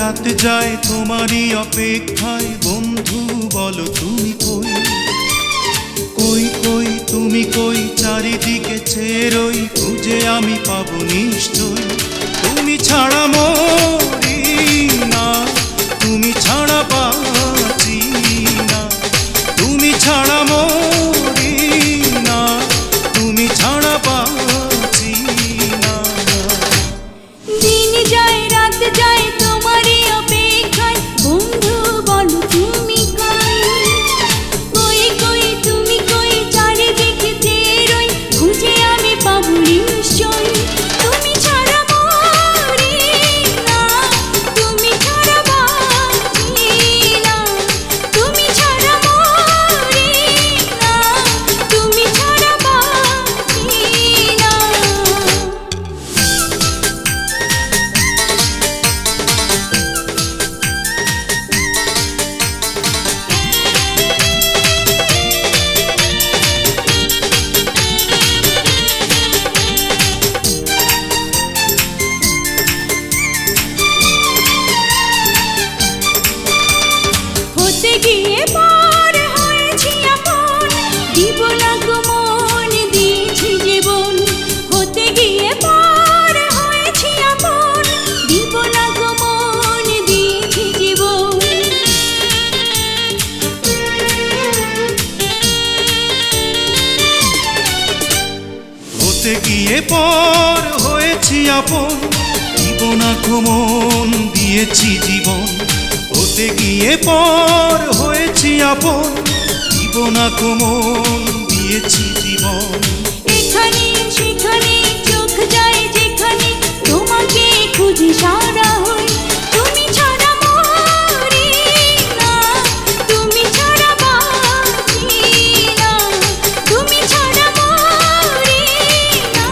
রাত যায় তোমারই অপেক্ষায় বন্ধু বলো তুমি কই কই কই তুমি কই চারিদিকে চেয়ে রই খুঁজে আমি পাবো নিশ্চয় তুমি ছাড়া মরি না তুমি ছাড়া বাঁচি না তুমি ছাড়া মরি না তুমি ছাড়া বাঁচি না দিন যায় রাত যায় তোমারই অপেক্ষায় বন্ধু বলো তুমি কই কই কই তুমি কই চারিদিকে চেয়ে রই খুঁজে আমি পাবো নিশ্চয় তুমি ছাড়া মরি না তুমি ছাড়া বাঁচি না তুমি ছাড়া মরি না তুমি ছাড়া বাঁচি না হতে গিয়ে পার হয়েছি আপন দিব না গো মন দিয়েছি জীবন হতে গিয়ে পার হয়েছি আপন দিব না গো মন দিয়েছি জীবন হতে গিয়ে পর হয়েছি আপন দিব না মন দিয়েছি জীবন হতে গিয়ে পর হয়েছি আপন দিব না মন দিয়েছি জীবন এখানে সেখানে চোখ যায় যেখানে তোমাকে খুঁজে সারা হই তুমি ছাড়া মরি না তুমি ছাড়া বাঁচি না তুমি ছাড়া মরি না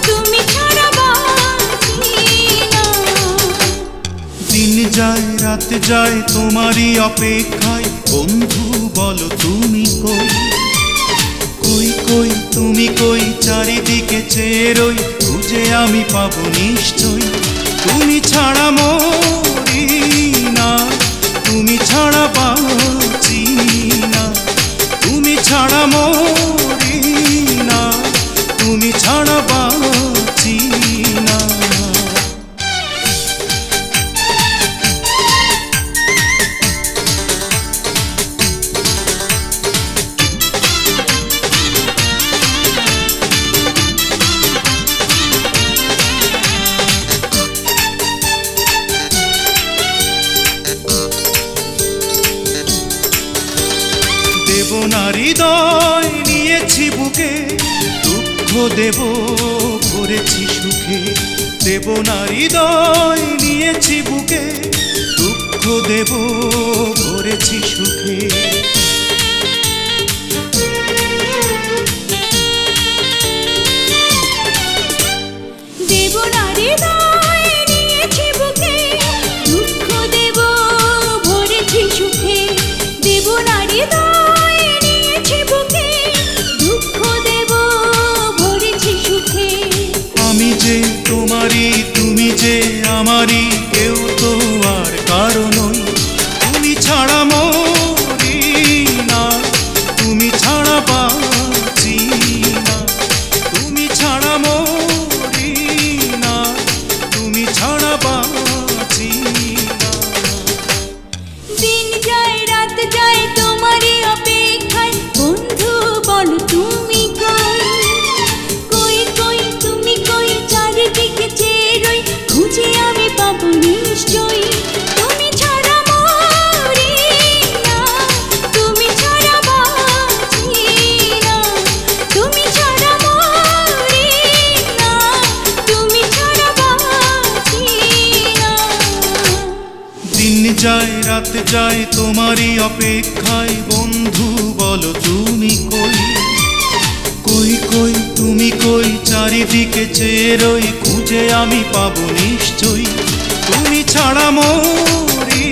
তুমি ছাড়া বাঁচি না দিন যায় রাত যায় তোমারই অপেক্ষায় বন্ধু বলো তুমি কই কই কই তুমি কই চারিদিকে চেয়ে রই খুঁজে আমি পাবো নিশ্চয় তুমি ছাড়া মরি না তুমি ছাড়া বাঁচি না তুমি ছাড়া মরি না তুমি ছাড়া বাঁচি না দেব না হৃদয় নিয়েছি বুকে দুঃখ দেব ভরেছি সুখে দেব না হৃদয় নিয়েছি বুকে দুঃখ দেব ভরেছি সুখে দেব না হৃদয় নিয়েছি বুকে দুঃখ দেব ভরেছি সুখে দেব না হৃদয় নিয়েছি বুকে দুঃখ দেব ভরেছি সুখে আমি যে তোমারই তুমি যে আমারই কেউ তো আর কারো নই তুমি ছাড়া মরি না তুমি ছাড়া বাঁচি না তুমি ছাড়া মরি না তুমি ছাড়া বাঁচি না দিন যায় রাত যায় তোমারই অপেক্ষায় বন্ধু বলো তুমি কই কই কই তুমি কই চারিদিকে চেয়ে রই খুঁজে আমি পাবো নিশ্চয় তুমি ছাড়া মরি না তুমি ছাড়া বাঁচি না তুমি ছাড়া মরি না তুমি ছাড়া বাঁচি না দিন যায় রাত যায় তোমারই অপেক্ষায় বন্ধু বলো তুমি কই কই কই তুমি কই চারিদিকে চেয়ে রই খুঁজে আমি পাবো নিশ্চয় তুমি ছাড়া মরি